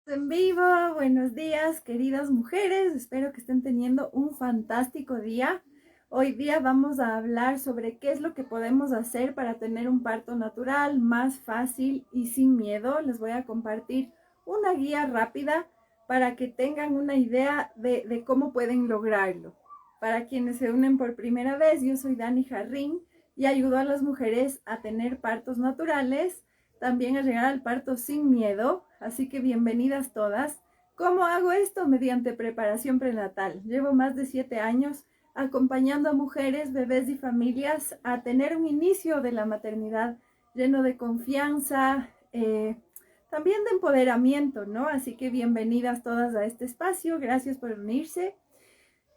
En vivo, buenos días queridas mujeres, espero que estén teniendo un fantástico día. Hoy día vamos a hablar sobre qué es lo que podemos hacer para tener un parto natural más fácil y sin miedo. Les voy a compartir una guía rápida para que tengan una idea de cómo pueden lograrlo. Para quienes se unen por primera vez, yo soy Dani Jarrín y ayudo a las mujeres a tener partos naturales, también a llegar al parto sin miedo, así que bienvenidas todas. ¿Cómo hago esto? Mediante preparación prenatal. Llevo más de 7 años acompañando a mujeres, bebés y familias a tener un inicio de la maternidad lleno de confianza, también de empoderamiento, ¿no? Así que bienvenidas todas a este espacio, gracias por unirse.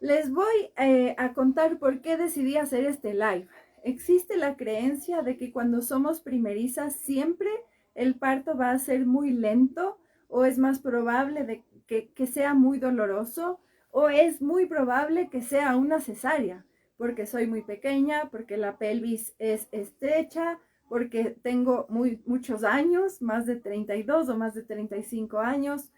Les voy a contar por qué decidí hacer este live. Existe la creencia de que cuando somos primerizas siempre el parto va a ser muy lento o es más probable que sea muy doloroso o es muy probable que sea una cesárea porque soy muy pequeña, porque la pelvis es estrecha, porque tengo muchos años, más de 32 o más de 35 años.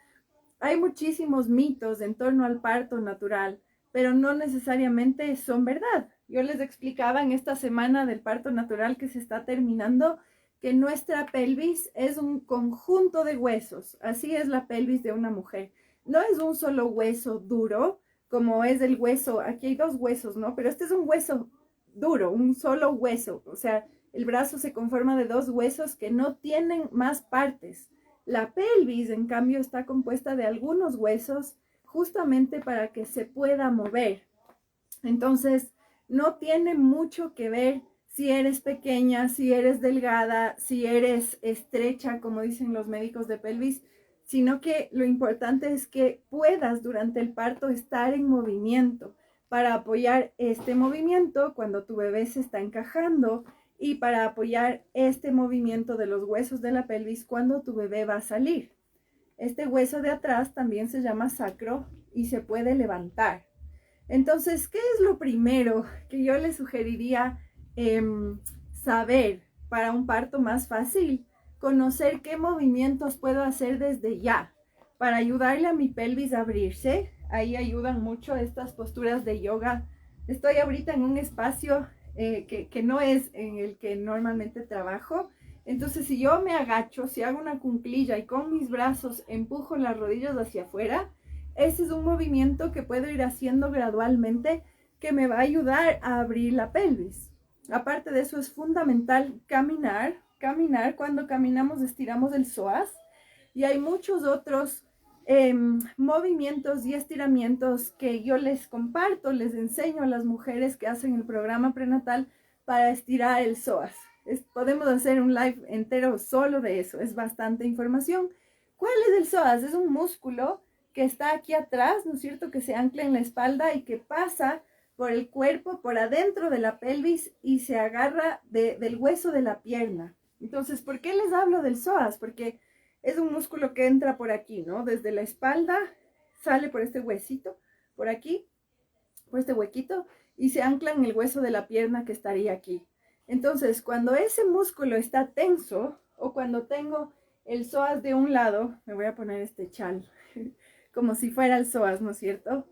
Hay muchísimos mitos en torno al parto natural, pero no necesariamente son verdad. Yo les explicaba en esta semana del parto natural que se está terminando que nuestra pelvis es un conjunto de huesos. Así es la pelvis de una mujer. No es un solo hueso duro, como es el hueso. Aquí hay dos huesos, ¿no? Pero este es un hueso duro, un solo hueso. O sea, el brazo se conforma de dos huesos que no tienen más partes. La pelvis, en cambio, está compuesta de algunos huesos justamente para que se pueda mover. Entonces, no tiene mucho que ver si eres pequeña, si eres delgada, si eres estrecha, como dicen los médicos de pelvis, sino que lo importante es que puedas durante el parto estar en movimiento para apoyar este movimiento cuando tu bebé se está encajando y para apoyar este movimiento de los huesos de la pelvis cuando tu bebé va a salir. Este hueso de atrás también se llama sacro y se puede levantar. Entonces, ¿qué es lo primero que yo les sugeriría saber para un parto más fácil? Conocer qué movimientos puedo hacer desde ya para ayudarle a mi pelvis a abrirse. Ahí ayudan mucho estas posturas de yoga. Estoy ahorita en un espacio que no es en el que normalmente trabajo. Entonces, si yo me agacho, si hago una cuclilla y con mis brazos empujo las rodillas hacia afuera, ese es un movimiento que puedo ir haciendo gradualmente que me va a ayudar a abrir la pelvis. Aparte de eso, es fundamental caminar. Cuando caminamos estiramos el psoas y hay muchos otros movimientos y estiramientos que yo les comparto, les enseño a las mujeres que hacen el programa prenatal para estirar el psoas. Podemos hacer un live entero solo de eso, es bastante información. ¿Cuál es el psoas? Es un músculo que está aquí atrás, ¿no es cierto?, que se ancla en la espalda y que pasa por el cuerpo, por adentro de la pelvis y se agarra del hueso de la pierna. Entonces, ¿por qué les hablo del psoas? Porque es un músculo que entra por aquí, ¿no? Desde la espalda, sale por este huesito, por aquí, por este huequito, y se ancla en el hueso de la pierna que estaría aquí. Entonces, cuando ese músculo está tenso, o cuando tengo el psoas de un lado, me voy a poner este chal, como si fuera el psoas, ¿no es cierto?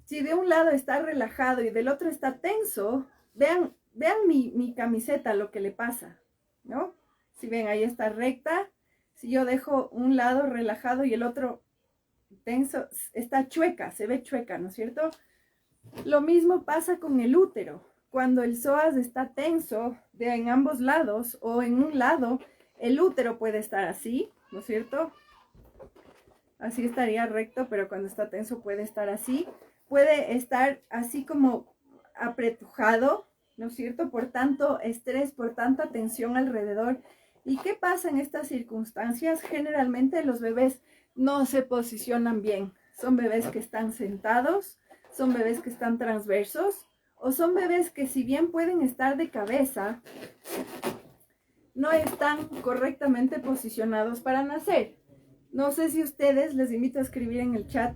Si de un lado está relajado y del otro está tenso, vean mi camiseta, lo que le pasa, ¿no? Si ven, ahí está recta. Si yo dejo un lado relajado y el otro tenso, está chueca, se ve chueca, ¿no es cierto? Lo mismo pasa con el útero. Cuando el psoas está tenso en ambos lados o en un lado, el útero puede estar así, ¿no es cierto? Así estaría recto, pero cuando está tenso puede estar así. Puede estar así como apretujado, ¿no es cierto? Por tanto estrés, por tanta tensión alrededor. ¿Y qué pasa en estas circunstancias? Generalmente los bebés no se posicionan bien. Son bebés que están sentados, son bebés que están transversos, o son bebés que si bien pueden estar de cabeza, no están correctamente posicionados para nacer. No sé si ustedes, les invito a escribir en el chat,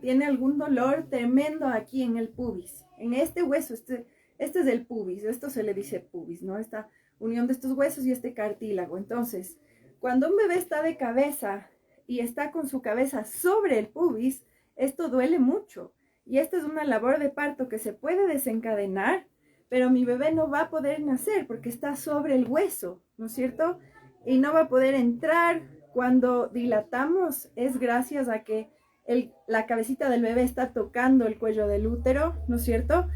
tiene algún dolor tremendo aquí en el pubis, en este hueso, este es el pubis, esto se le dice pubis, ¿no? Esta unión de estos huesos y este cartílago. Entonces, cuando un bebé está de cabeza y está con su cabeza sobre el pubis, esto duele mucho. Y esta es una labor de parto que se puede desencadenar, pero mi bebé no va a poder nacer porque está sobre el hueso, ¿no es cierto? Y no va a poder entrar. Cuando dilatamos es gracias a que la cabecita del bebé está tocando el cuello del útero, ¿no es cierto?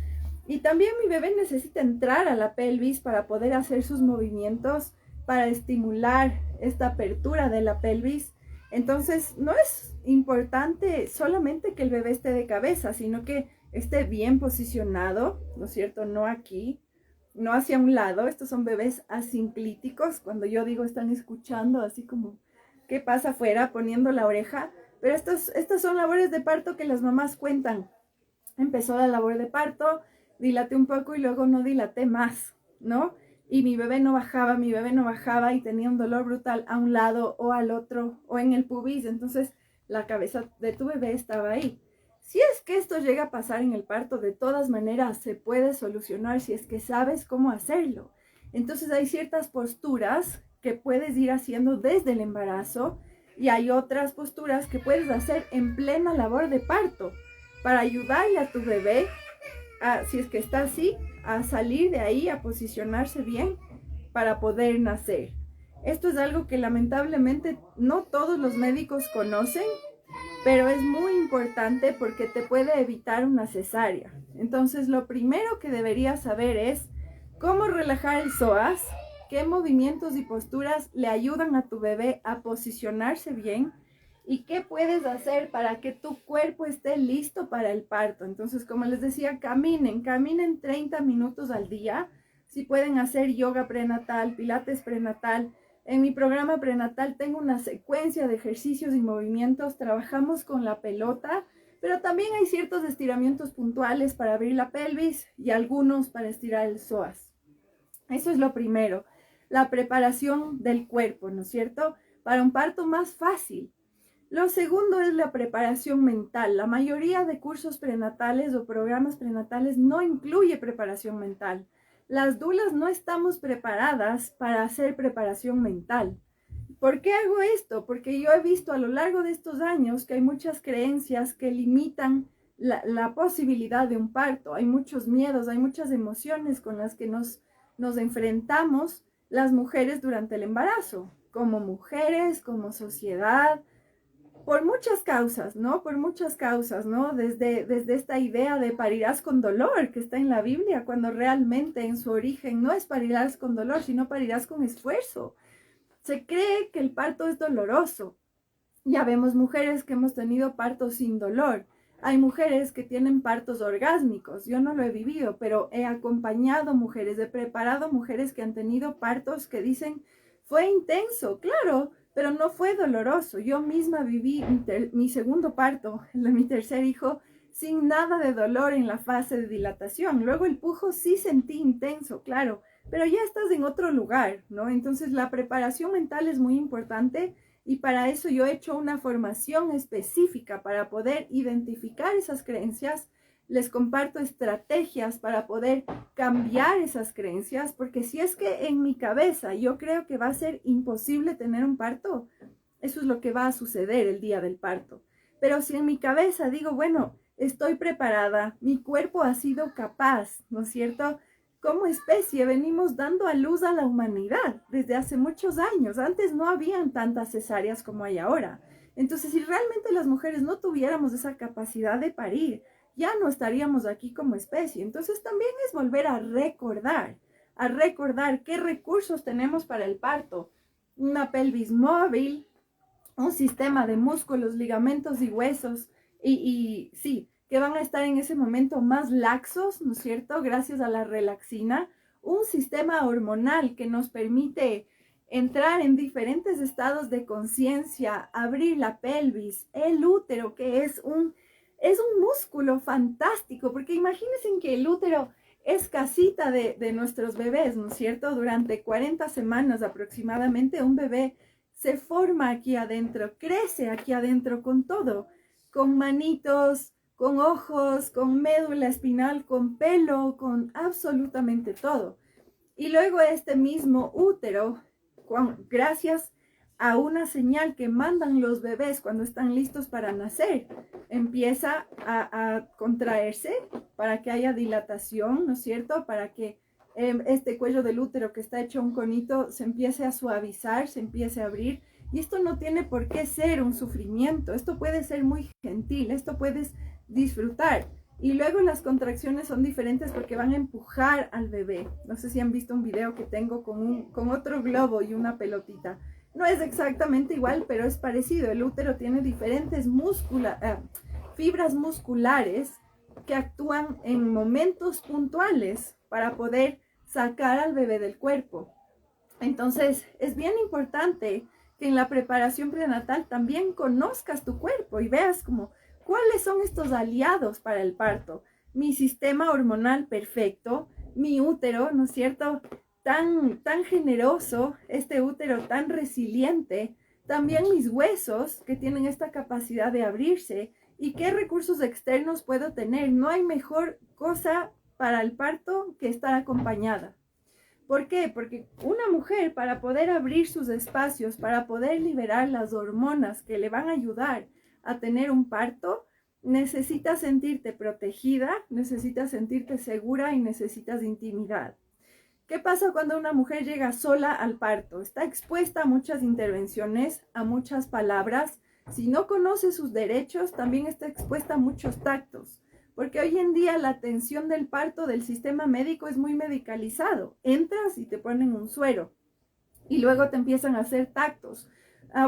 Y también mi bebé necesita entrar a la pelvis para poder hacer sus movimientos, para estimular esta apertura de la pelvis. Entonces, no es importante solamente que el bebé esté de cabeza, sino que esté bien posicionado, ¿no es cierto? No aquí, no hacia un lado. Estos son bebés asinclíticos. Cuando yo digo están escuchando así como, ¿qué pasa afuera? Poniendo la oreja. Pero estas son labores de parto que las mamás cuentan. Empezó la labor de parto, dilaté un poco y luego no dilaté más, ¿no? Y mi bebé no bajaba y tenía un dolor brutal a un lado o al otro o en el pubis. Entonces la cabeza de tu bebé estaba ahí. Si es que esto llega a pasar en el parto, de todas maneras se puede solucionar si es que sabes cómo hacerlo. Entonces hay ciertas posturas que puedes ir haciendo desde el embarazo y hay otras posturas que puedes hacer en plena labor de parto para ayudarle a tu bebé, si es que está así, a salir de ahí, a posicionarse bien para poder nacer. Esto es algo que lamentablemente no todos los médicos conocen, pero es muy importante porque te puede evitar una cesárea. Entonces, lo primero que deberías saber es cómo relajar el psoas, qué movimientos y posturas le ayudan a tu bebé a posicionarse bien y qué puedes hacer para que tu cuerpo esté listo para el parto. Entonces, como les decía, caminen 30 minutos al día. Si pueden hacer yoga prenatal, pilates prenatal. En mi programa prenatal tengo una secuencia de ejercicios y movimientos. Trabajamos con la pelota, pero también hay ciertos estiramientos puntuales para abrir la pelvis y algunos para estirar el psoas. Eso es lo primero, la preparación del cuerpo, ¿no es cierto? Para un parto más fácil. Lo segundo es la preparación mental. La mayoría de cursos prenatales o programas prenatales no incluye preparación mental. Las dulas no estamos preparadas para hacer preparación mental. ¿Por qué hago esto? Porque yo he visto a lo largo de estos años que hay muchas creencias que limitan la posibilidad de un parto. Hay muchos miedos, hay muchas emociones con las que nos enfrentamos las mujeres durante el embarazo, como mujeres, como sociedad, por muchas causas, ¿no? Por muchas causas, ¿no? Desde esta idea de parirás con dolor que está en la Biblia, cuando realmente en su origen no es parirás con dolor, sino parirás con esfuerzo. Se cree que el parto es doloroso. Ya vemos mujeres que hemos tenido partos sin dolor. Hay mujeres que tienen partos orgásmicos. Yo no lo he vivido, pero he acompañado mujeres, he preparado mujeres que han tenido partos que dicen, fue intenso, claro, pero no fue doloroso. Yo misma viví mi segundo parto, el de mi tercer hijo, sin nada de dolor en la fase de dilatación. Luego el pujo sí sentí intenso, claro, pero ya estás en otro lugar, ¿no? Entonces la preparación mental es muy importante y para eso yo he hecho una formación específica para poder identificar esas creencias. Les comparto estrategias para poder cambiar esas creencias, porque si es que en mi cabeza yo creo que va a ser imposible tener un parto, eso es lo que va a suceder el día del parto. Pero si en mi cabeza digo, bueno, estoy preparada, mi cuerpo ha sido capaz, ¿no es cierto? Como especie venimos dando a luz a la humanidad desde hace muchos años. Antes no habían tantas cesáreas como hay ahora. Entonces, si realmente las mujeres no tuviéramos esa capacidad de parir, ya no estaríamos aquí como especie. Entonces, también es volver a recordar qué recursos tenemos para el parto. Una pelvis móvil, un sistema de músculos, ligamentos y huesos. Y sí, que van a estar en ese momento más laxos, ¿no es cierto? Gracias a la relaxina, un sistema hormonal que nos permite entrar en diferentes estados de conciencia, abrir la pelvis, el útero, que es un músculo fantástico, porque imagínense que el útero es casita de nuestros bebés, ¿no es cierto? Durante 40 semanas aproximadamente, un bebé se forma aquí adentro, crece aquí adentro con todo, con manitos, con ojos, con médula espinal, con pelo, con absolutamente todo. Y luego este mismo útero, gracias a una señal que mandan los bebés cuando están listos para nacer. Empieza a contraerse para que haya dilatación, ¿no es cierto? Para que este cuello del útero que está hecho un conito se empiece a suavizar, se empiece a abrir. Y esto no tiene por qué ser un sufrimiento, esto puede ser muy gentil, esto puedes disfrutar. Y luego las contracciones son diferentes porque van a empujar al bebé. No sé si han visto un video que tengo con otro globo y una pelotita. No es exactamente igual, pero es parecido. El útero tiene diferentes fibras musculares que actúan en momentos puntuales para poder sacar al bebé del cuerpo. Entonces, es bien importante que en la preparación prenatal también conozcas tu cuerpo y veas como cuáles son estos aliados para el parto. Mi sistema hormonal perfecto, mi útero, ¿no es cierto?, tan generoso, este útero tan resiliente, también mis huesos que tienen esta capacidad de abrirse y qué recursos externos puedo tener. No hay mejor cosa para el parto que estar acompañada. ¿Por qué? Porque una mujer, para poder abrir sus espacios, para poder liberar las hormonas que le van a ayudar a tener un parto, necesitas sentirte protegida, necesitas sentirte segura y necesitas intimidad. ¿Qué pasa cuando una mujer llega sola al parto? Está expuesta a muchas intervenciones, a muchas palabras. Si no conoce sus derechos, también está expuesta a muchos tactos. Porque hoy en día la atención del parto del sistema médico es muy medicalizado. Entras y te ponen un suero y luego te empiezan a hacer tactos.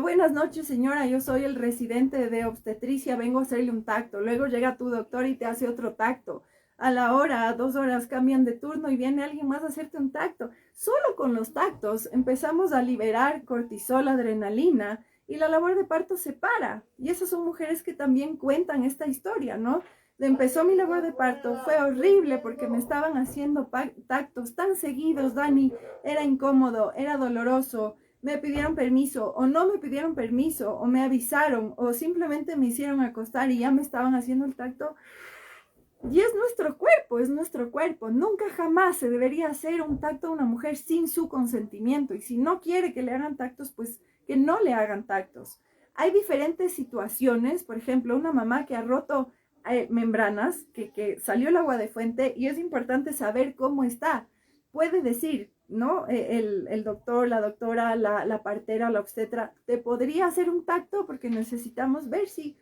Buenas noches, señora, yo soy el residente de obstetricia, vengo a hacerle un tacto. Luego llega tu doctor y te hace otro tacto. A la hora, a 2 horas cambian de turno y viene alguien más a hacerte un tacto. Solo con los tactos empezamos a liberar cortisol, adrenalina y la labor de parto se para. Y esas son mujeres que también cuentan esta historia, ¿no? Empezó mi labor de parto, fue horrible porque me estaban haciendo tactos tan seguidos, Dani, era incómodo, era doloroso, me pidieron permiso o no me pidieron permiso o me avisaron o simplemente me hicieron acostar y ya me estaban haciendo el tacto. Y es nuestro cuerpo, nunca jamás se debería hacer un tacto a una mujer sin su consentimiento y si no quiere que le hagan tactos, pues que no le hagan tactos. Hay diferentes situaciones, por ejemplo, una mamá que ha roto membranas, que salió el agua de fuente y es importante saber cómo está. Puede decir, ¿no? El doctor, la doctora, la partera, la obstetra, te podría hacer un tacto porque necesitamos ver si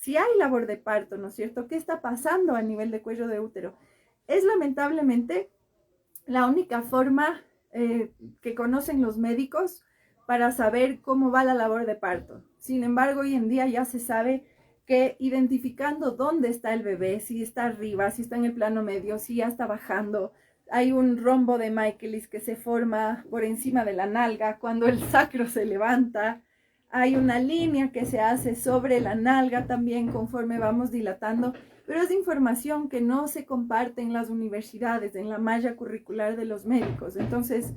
hay labor de parto, ¿no es cierto? ¿Qué está pasando a nivel de cuello de útero? Es lamentablemente la única forma que conocen los médicos para saber cómo va la labor de parto. Sin embargo, hoy en día ya se sabe que identificando dónde está el bebé, si está arriba, si está en el plano medio, si ya está bajando, hay un rombo de Michaelis que se forma por encima de la nalga cuando el sacro se levanta, hay una línea que se hace sobre la nalga también conforme vamos dilatando, pero es información que no se comparte en las universidades, en la malla curricular de los médicos. Entonces,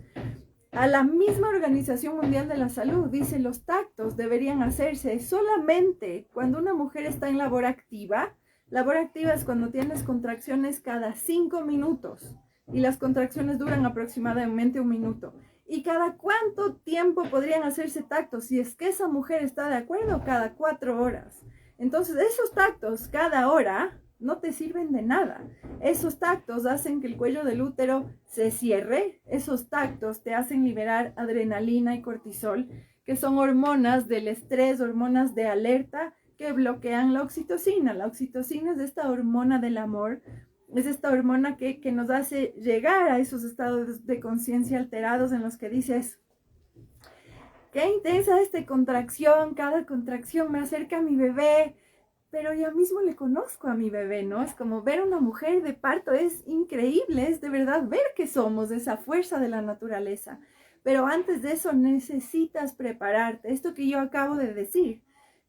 a la misma Organización Mundial de la Salud dice los tactos deberían hacerse solamente cuando una mujer está en labor activa. Labor activa es cuando tienes contracciones cada 5 minutos y las contracciones duran aproximadamente 1 minuto. ¿Y cada cuánto tiempo podrían hacerse tactos? Si es que esa mujer está de acuerdo, cada 4 horas. Entonces, esos tactos cada hora no te sirven de nada. Esos tactos hacen que el cuello del útero se cierre. Esos tactos te hacen liberar adrenalina y cortisol, que son hormonas del estrés, hormonas de alerta que bloquean la oxitocina. La oxitocina es esta hormona del amor, es esta hormona que nos hace llegar a esos estados de conciencia alterados en los que dices, qué intensa esta contracción, cada contracción me acerca a mi bebé, pero ya mismo le conozco a mi bebé, ¿no? Es como ver a una mujer de parto, es increíble, es de verdad ver que somos esa fuerza de la naturaleza. Pero antes de eso necesitas prepararte. Esto que yo acabo de decir,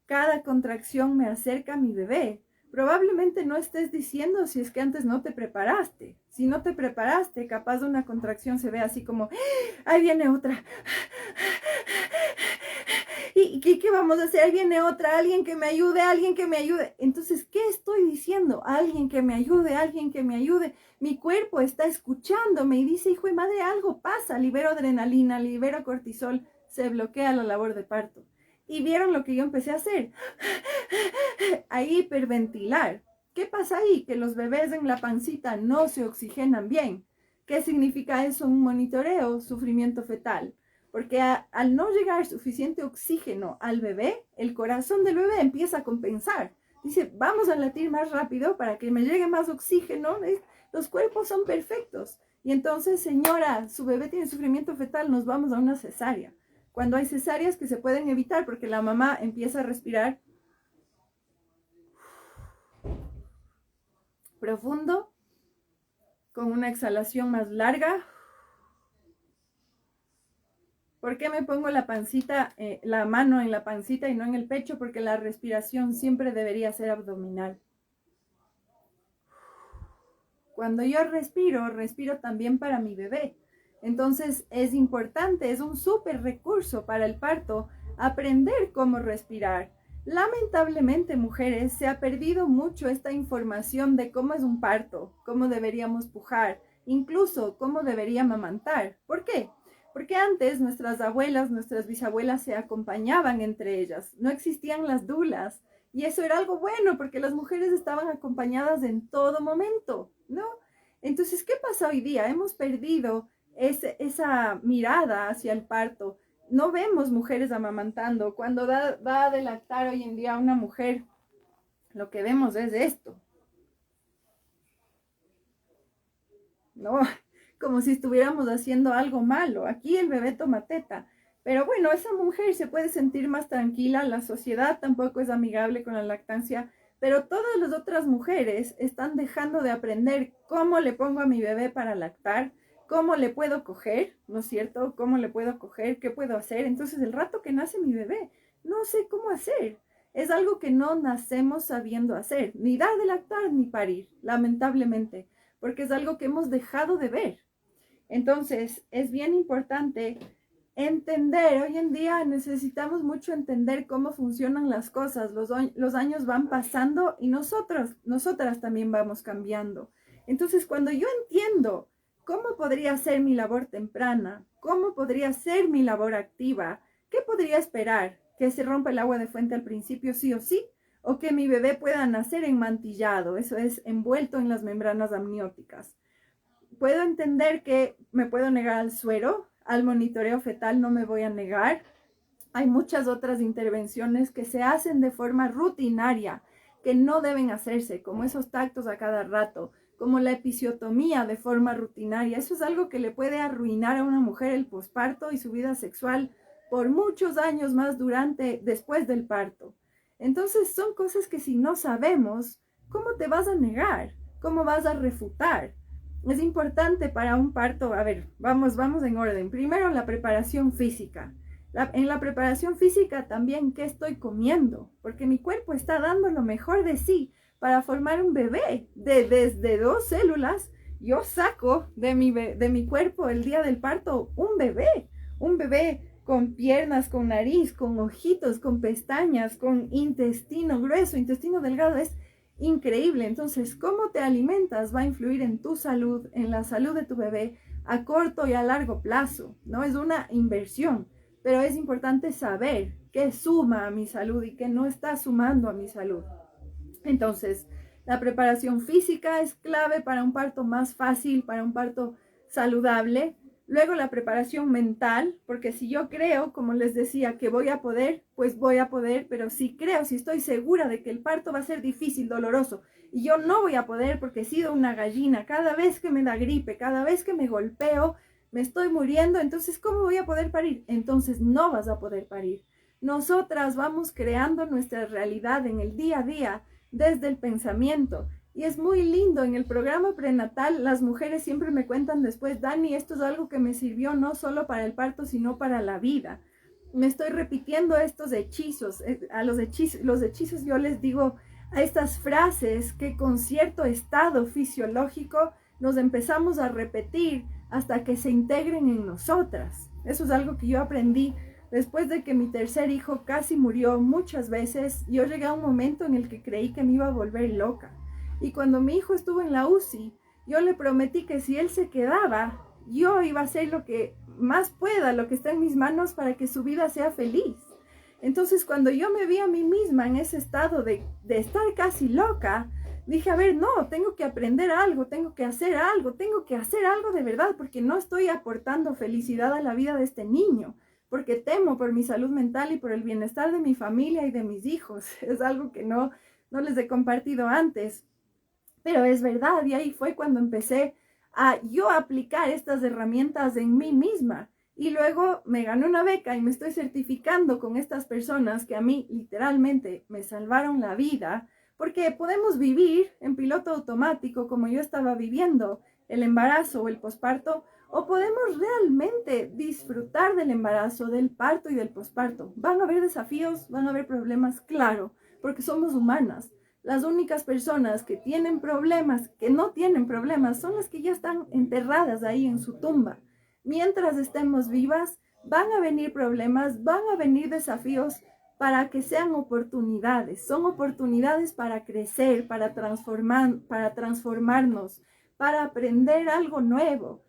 cada contracción me acerca a mi bebé. Probablemente no estés diciendo si es que antes no te preparaste. Si no te preparaste, capaz una contracción se ve así como, ahí viene otra. ¿Y qué vamos a hacer? Ahí viene otra, alguien que me ayude, alguien que me ayude. Entonces, ¿qué estoy diciendo? Alguien que me ayude, alguien que me ayude. Mi cuerpo está escuchándome y dice, hijo de madre, algo pasa. Libero adrenalina, libero cortisol. se bloquea la labor de parto. Y vieron lo que yo empecé a hacer, a hiperventilar. ¿Qué pasa ahí? Que los bebés en la pancita no se oxigenan bien. ¿Qué significa eso? Un monitoreo, sufrimiento fetal. Porque al no llegar suficiente oxígeno al bebé, el corazón del bebé empieza a compensar. Dice, vamos a latir más rápido para que me llegue más oxígeno. Los cuerpos son perfectos. Y entonces, señora, su bebé tiene sufrimiento fetal, nos vamos a una cesárea. Cuando hay cesáreas que se pueden evitar porque la mamá empieza a respirar profundo, con una exhalación más larga. ¿Por qué me pongo la pancita, la mano en la pancita y no en el pecho? Porque la respiración siempre debería ser abdominal. Cuando yo respiro también para mi bebé. Entonces es importante, es un súper recurso para el parto, aprender cómo respirar. Lamentablemente, mujeres, se ha perdido mucho esta información de cómo es un parto, cómo deberíamos pujar, incluso cómo debería amamantar. ¿Por qué? Porque antes nuestras abuelas, nuestras bisabuelas se acompañaban entre ellas. No existían las dulas. Y eso era algo bueno porque las mujeres estaban acompañadas en todo momento, ¿no? Entonces, ¿qué pasa hoy día? Hemos perdido esa mirada hacia el parto. No vemos mujeres amamantando. Cuando va de lactar hoy en día una mujer, lo que vemos es esto, ¿no? Como si estuviéramos haciendo algo malo. Aquí el bebé toma teta. Pero bueno, esa mujer se puede sentir más tranquila. La sociedad tampoco es amigable con la lactancia. Pero todas las otras mujeres están dejando de aprender cómo le pongo a mi bebé para lactar, cómo le puedo coger, ¿no es cierto? ¿Cómo le puedo coger? ¿Qué puedo hacer? Entonces, el rato que nace mi bebé, no sé cómo hacer. Es algo que no nacemos sabiendo hacer, ni dar de lactar ni parir, lamentablemente, porque es algo que hemos dejado de ver. Entonces, es bien importante entender. Hoy en día necesitamos mucho entender cómo funcionan las cosas. Los años van pasando y nosotras también vamos cambiando. Entonces, cuando yo entiendo cómo podría ser mi labor temprana, cómo podría ser mi labor activa, ¿qué podría esperar? ¿Que se rompa el agua de fuente al principio sí o sí? ¿O que mi bebé pueda nacer enmantillado? Eso es, envuelto en las membranas amnióticas. Puedo entender que me puedo negar al suero, al monitoreo fetal no me voy a negar. Hay muchas otras intervenciones que se hacen de forma rutinaria, que no deben hacerse, como esos tactos a cada rato, como la episiotomía de forma rutinaria. Eso es algo que le puede arruinar a una mujer el posparto y su vida sexual por muchos años más después del parto. Entonces son cosas que si no sabemos, ¿cómo te vas a negar? ¿Cómo vas a refutar? Es importante para un parto, a ver, vamos en orden. Primero, la preparación física. En la preparación física también, ¿qué estoy comiendo? Porque mi cuerpo está dando lo mejor de sí para formar un bebé. Desde 2 células, yo saco de mi cuerpo el día del parto un bebé con piernas, con nariz, con ojitos, con pestañas, con intestino grueso, intestino delgado. Es increíble. Entonces, cómo te alimentas va a influir en tu salud, en la salud de tu bebé a corto y a largo plazo, ¿no? Es una inversión, pero es importante saber qué suma a mi salud y qué no está sumando a mi salud. Entonces, la preparación física es clave para un parto más fácil, para un parto saludable. Luego la preparación mental, porque si yo creo, como les decía, que voy a poder, pues voy a poder, pero si creo, si estoy segura de que el parto va a ser difícil, doloroso, y yo no voy a poder porque he sido una gallina, cada vez que me da gripe, cada vez que me golpeo, me estoy muriendo, entonces ¿cómo voy a poder parir? Entonces no vas a poder parir. Nosotras vamos creando nuestra realidad en el día a día desde el pensamiento. Y es muy lindo, en el programa prenatal las mujeres siempre me cuentan después, Dani, esto es algo que me sirvió no solo para el parto, sino para la vida. Me estoy repitiendo estos hechizos, los hechizos yo les digo a estas frases que con cierto estado fisiológico nos empezamos a repetir hasta que se integren en nosotras. Eso es algo que yo aprendí después de que mi tercer hijo casi murió muchas veces. Yo llegué a un momento en el que creí que me iba a volver loca. Y cuando mi hijo estuvo en la UCI, yo le prometí que si él se quedaba, yo iba a hacer lo que más pueda, lo que está en mis manos para que su vida sea feliz. Entonces, cuando yo me vi a mí misma en ese estado de estar casi loca, dije, a ver, no, tengo que aprender algo, tengo que hacer algo de verdad, porque no estoy aportando felicidad a la vida de este niño, porque temo por mi salud mental y por el bienestar de mi familia y de mis hijos. Es algo que no les he compartido antes, pero es verdad, y ahí fue cuando empecé a yo aplicar estas herramientas en mí misma. Y luego me gané una beca y me estoy certificando con estas personas que a mí literalmente me salvaron la vida, porque podemos vivir en piloto automático como yo estaba viviendo el embarazo o el posparto, o podemos realmente disfrutar del embarazo, del parto y del posparto. Van a haber desafíos, van a haber problemas, claro, porque somos humanas. Las únicas personas que tienen problemas, que no tienen problemas, son las que ya están enterradas ahí en su tumba. Mientras estemos vivas, van a venir problemas, van a venir desafíos para que sean oportunidades. Son oportunidades para crecer, para transformarnos, para aprender algo nuevo.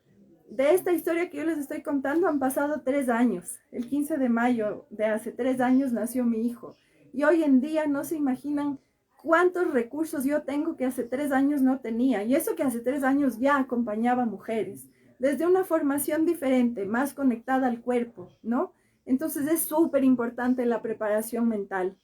De esta historia que yo les estoy contando han pasado 3 años. El 15 de mayo de hace 3 años nació mi hijo. Y hoy en día no se imaginan cuántos recursos yo tengo que hace 3 años no tenía. Y eso que hace 3 años ya acompañaba a mujeres. Desde una formación diferente, más conectada al cuerpo, ¿no? Entonces es súper importante la preparación mental.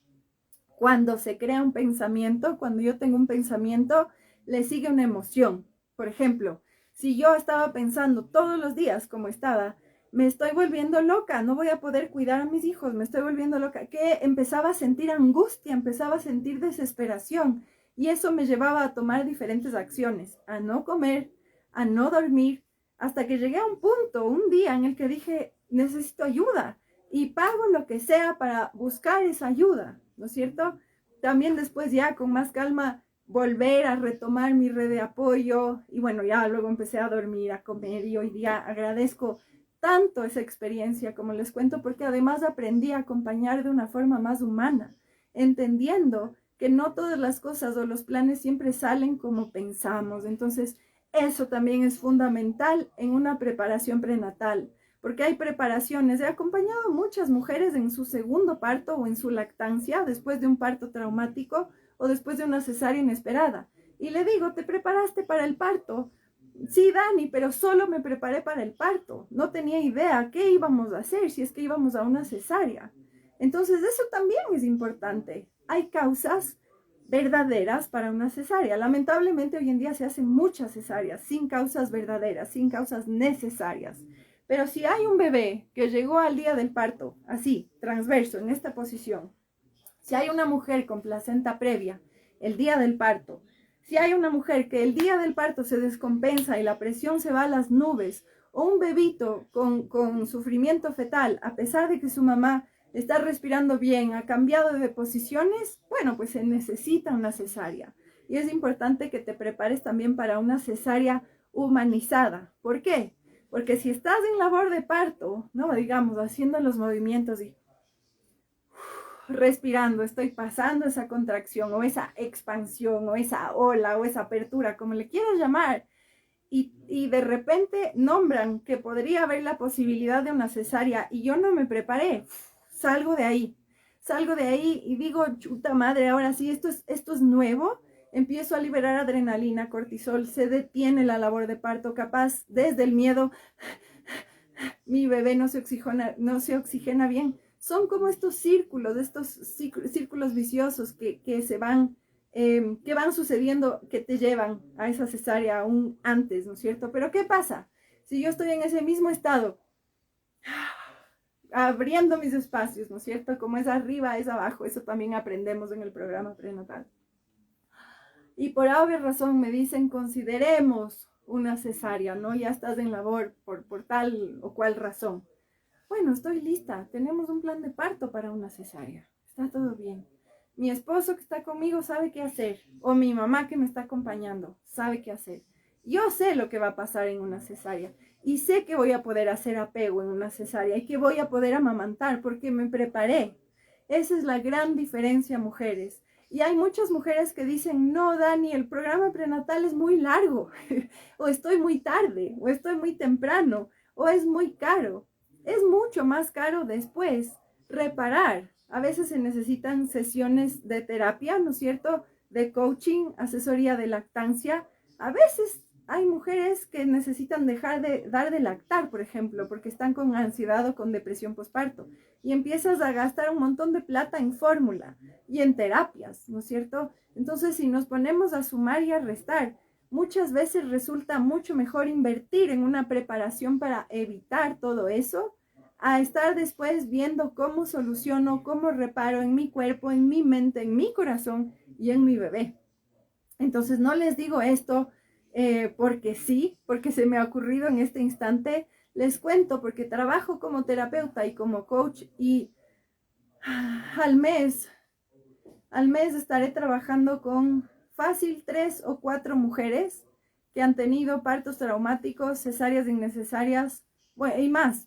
Cuando se crea un pensamiento, cuando yo tengo un pensamiento, le sigue una emoción. Por ejemplo, si yo estaba pensando todos los días como estaba, me estoy volviendo loca, no voy a poder cuidar a mis hijos, me estoy volviendo loca, que empezaba a sentir angustia, empezaba a sentir desesperación, y eso me llevaba a tomar diferentes acciones, a no comer, a no dormir, hasta que llegué a un punto, un día en el que dije, necesito ayuda, y pago lo que sea para buscar esa ayuda, ¿no es cierto? También después ya con más calma volver a retomar mi red de apoyo, y bueno, ya luego empecé a dormir, a comer, y hoy día agradezco tanto esa experiencia, como les cuento, porque además aprendí a acompañar de una forma más humana, entendiendo que no todas las cosas o los planes siempre salen como pensamos. Entonces, eso también es fundamental en una preparación prenatal, porque hay preparaciones. He acompañado a muchas mujeres en su segundo parto o en su lactancia, después de un parto traumático o después de una cesárea inesperada. Y le digo, ¿te preparaste para el parto? Sí, Dani, pero solo me preparé para el parto. No tenía idea qué íbamos a hacer si es que íbamos a una cesárea. Entonces, eso también es importante. Hay causas verdaderas para una cesárea. Lamentablemente, hoy en día se hacen muchas cesáreas sin causas verdaderas, sin causas necesarias. Pero si hay un bebé que llegó al día del parto, así, transverso, en esta posición, si hay una mujer con placenta previa, el día del parto, si hay una mujer que el día del parto se descompensa y la presión se va a las nubes, o un bebito con sufrimiento fetal, a pesar de que su mamá está respirando bien, ha cambiado de posiciones, bueno, pues se necesita una cesárea. Y es importante que te prepares también para una cesárea humanizada. ¿Por qué? Porque si estás en labor de parto, no digamos, haciendo los movimientos y respirando, estoy pasando esa contracción o esa expansión o esa ola o esa apertura, como le quieras llamar, y de repente nombran que podría haber la posibilidad de una cesárea y yo no me preparé, salgo de ahí y digo, chuta madre, ahora sí, esto es nuevo. Empiezo a liberar adrenalina, cortisol, se detiene la labor de parto, capaz desde el miedo, mi bebé no se oxigena bien. Son como estos círculos viciosos que van sucediendo, que te llevan a esa cesárea aún antes, ¿no es cierto? Pero ¿qué pasa? Si yo estoy en ese mismo estado, abriendo mis espacios, ¿no es cierto? Como es arriba, es abajo, eso también aprendemos en el programa prenatal. Y por obvia razón me dicen, consideremos una cesárea, ¿no? Ya estás en labor por tal o cual razón. Bueno, estoy lista, tenemos un plan de parto para una cesárea, está todo bien. Mi esposo que está conmigo sabe qué hacer, o mi mamá que me está acompañando sabe qué hacer. Yo sé lo que va a pasar en una cesárea y sé que voy a poder hacer apego en una cesárea y que voy a poder amamantar porque me preparé. Esa es la gran diferencia, mujeres. Y hay muchas mujeres que dicen, no, Dani, el programa prenatal es muy largo, o estoy muy tarde, o estoy muy temprano, o es muy caro. Es mucho más caro después reparar. A veces se necesitan sesiones de terapia, ¿no es cierto? De coaching, asesoría de lactancia. A veces hay mujeres que necesitan dejar de dar de lactar, por ejemplo, porque están con ansiedad o con depresión postparto. Y empiezas a gastar un montón de plata en fórmula y en terapias, ¿no es cierto? Entonces, si nos ponemos a sumar y a restar, muchas veces resulta mucho mejor invertir en una preparación para evitar todo eso, a estar después viendo cómo soluciono, cómo reparo en mi cuerpo, en mi mente, en mi corazón y en mi bebé. Entonces, no les digo esto porque sí, porque se me ha ocurrido en este instante. Les cuento porque trabajo como terapeuta y como coach y al mes, al mes estaré trabajando con fácil 3 o 4 mujeres que han tenido partos traumáticos, cesáreas innecesarias, bueno, y más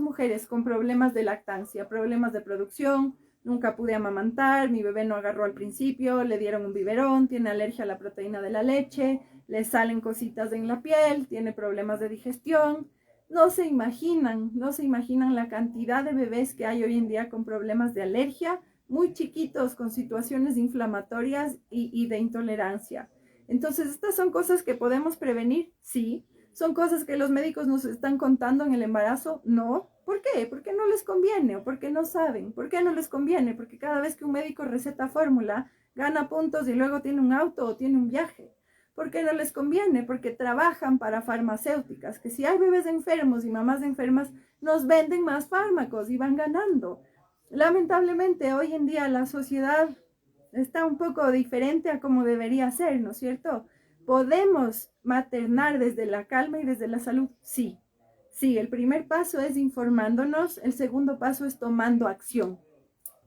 mujeres con problemas de lactancia, problemas de producción. Nunca pude amamantar, mi bebé no agarró al principio, le dieron un biberón, tiene alergia a la proteína de la leche, le salen cositas en la piel, tiene problemas de digestión. No se imaginan la cantidad de bebés que hay hoy en día con problemas de alergia, muy chiquitos, con situaciones inflamatorias y de intolerancia. Entonces, estas son cosas que podemos prevenir, sí. Son cosas que los médicos nos están contando en el embarazo, no. ¿Por qué? Porque no les conviene o porque no saben. ¿Por qué no les conviene? Porque cada vez que un médico receta fórmula, gana puntos y luego tiene un auto o tiene un viaje. ¿Por qué no les conviene? Porque trabajan para farmacéuticas, que si hay bebés enfermos y mamás enfermas, nos venden más fármacos y van ganando. Lamentablemente, hoy en día la sociedad está un poco diferente a como debería ser, ¿no es cierto? ¿Podemos maternar desde la calma y desde la salud? Sí. Sí, el primer paso es informándonos, el segundo paso es tomando acción.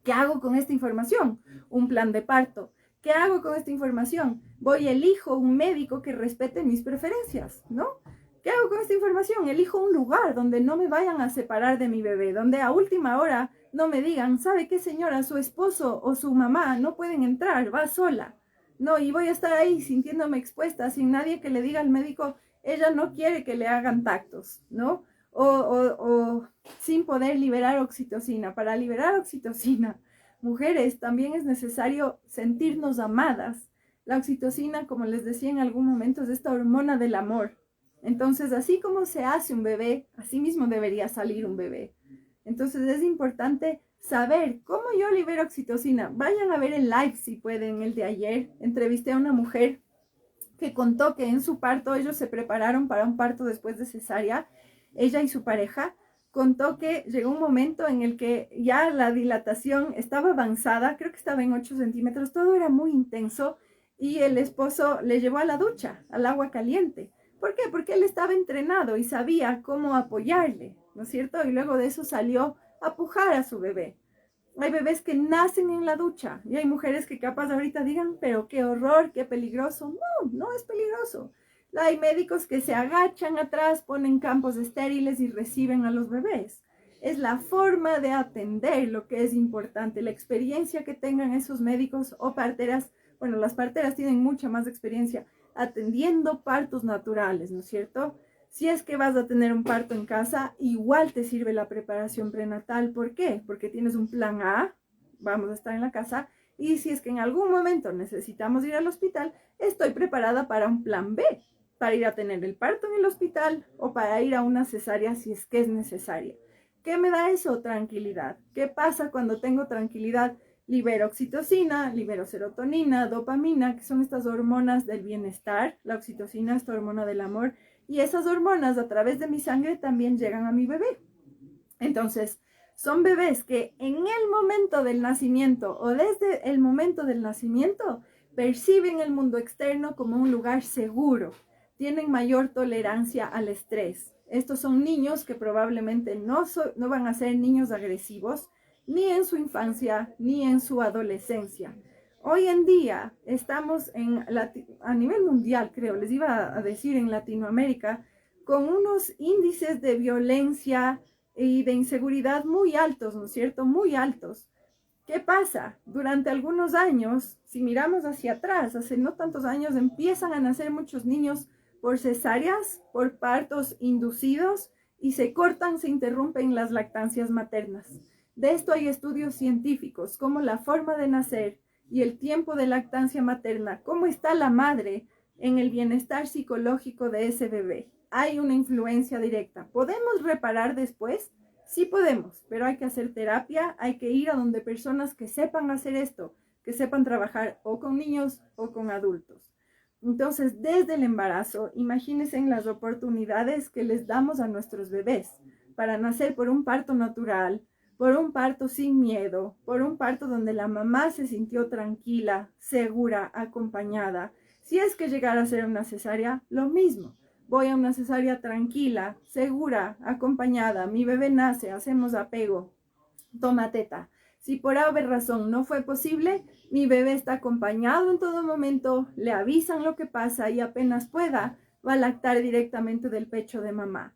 ¿Qué hago con esta información? Un plan de parto. ¿Qué hago con esta información? Voy, elijo un médico que respete mis preferencias, ¿no? ¿Qué hago con esta información? Elijo un lugar donde no me vayan a separar de mi bebé, donde a última hora no me digan, ¿sabe qué, señora? Su esposo o su mamá no pueden entrar, va sola. No, y voy a estar ahí sintiéndome expuesta sin nadie que le diga al médico, ella no quiere que le hagan tactos, ¿no? O sin poder liberar oxitocina. Para liberar oxitocina, mujeres, también es necesario sentirnos amadas. La oxitocina, como les decía en algún momento, es esta hormona del amor. Entonces, así como se hace un bebé, así mismo debería salir un bebé. Entonces, es importante saber cómo yo libero oxitocina. Vayan a ver el live si pueden, el de ayer. Entrevisté a una mujer que contó que en su parto, ellos se prepararon para un parto después de cesárea, ella y su pareja. Contó que llegó un momento en el que ya la dilatación estaba avanzada, creo que estaba en 8 centímetros, todo era muy intenso y el esposo le llevó a la ducha, al agua caliente. ¿Por qué? Porque él estaba entrenado y sabía cómo apoyarle, ¿no es cierto? Y luego de eso salió a pujar a su bebé. Hay bebés que nacen en la ducha y hay mujeres que capaz ahorita digan, pero qué horror, qué peligroso. No, no es peligroso. Hay médicos que se agachan atrás, ponen campos estériles y reciben a los bebés. Es la forma de atender lo que es importante, la experiencia que tengan esos médicos o parteras. Bueno, las parteras tienen mucha más experiencia atendiendo partos naturales, ¿no es cierto? Si es que vas a tener un parto en casa, igual te sirve la preparación prenatal. ¿Por qué? Porque tienes un plan A, vamos a estar en la casa, y si es que en algún momento necesitamos ir al hospital, estoy preparada para un plan B, para ir a tener el parto en el hospital o para ir a una cesárea si es que es necesaria. ¿Qué me da eso? Tranquilidad. ¿Qué pasa cuando tengo tranquilidad? Libero oxitocina, libero serotonina, dopamina, que son estas hormonas del bienestar. La oxitocina, esta hormona del amor, y esas hormonas a través de mi sangre también llegan a mi bebé. Entonces, son bebés que en el momento del nacimiento o desde el momento del nacimiento perciben el mundo externo como un lugar seguro, tienen mayor tolerancia al estrés. Estos son niños que probablemente no van a ser niños agresivos, ni en su infancia, ni en su adolescencia. Hoy en día estamos a nivel mundial, creo, les iba a decir en Latinoamérica, con unos índices de violencia y de inseguridad muy altos, ¿no es cierto? Muy altos. ¿Qué pasa? Durante algunos años, si miramos hacia atrás, hace no tantos años, empiezan a nacer muchos niños por cesáreas, por partos inducidos, y se cortan, se interrumpen las lactancias maternas. De esto hay estudios científicos, como la forma de nacer y el tiempo de lactancia materna, cómo está la madre en el bienestar psicológico de ese bebé. Hay una influencia directa. ¿Podemos reparar después? Sí podemos, pero hay que hacer terapia, hay que ir a donde personas que sepan hacer esto, que sepan trabajar o con niños o con adultos. Entonces, desde el embarazo, imagínense en las oportunidades que les damos a nuestros bebés para nacer por un parto natural, por un parto sin miedo, por un parto donde la mamá se sintió tranquila, segura, acompañada. Si es que llegara a ser una cesárea, lo mismo. Voy a una cesárea tranquila, segura, acompañada. Mi bebé nace, hacemos apego, toma teta. Si por haber razón no fue posible, mi bebé está acompañado en todo momento, le avisan lo que pasa y apenas pueda, va a lactar directamente del pecho de mamá.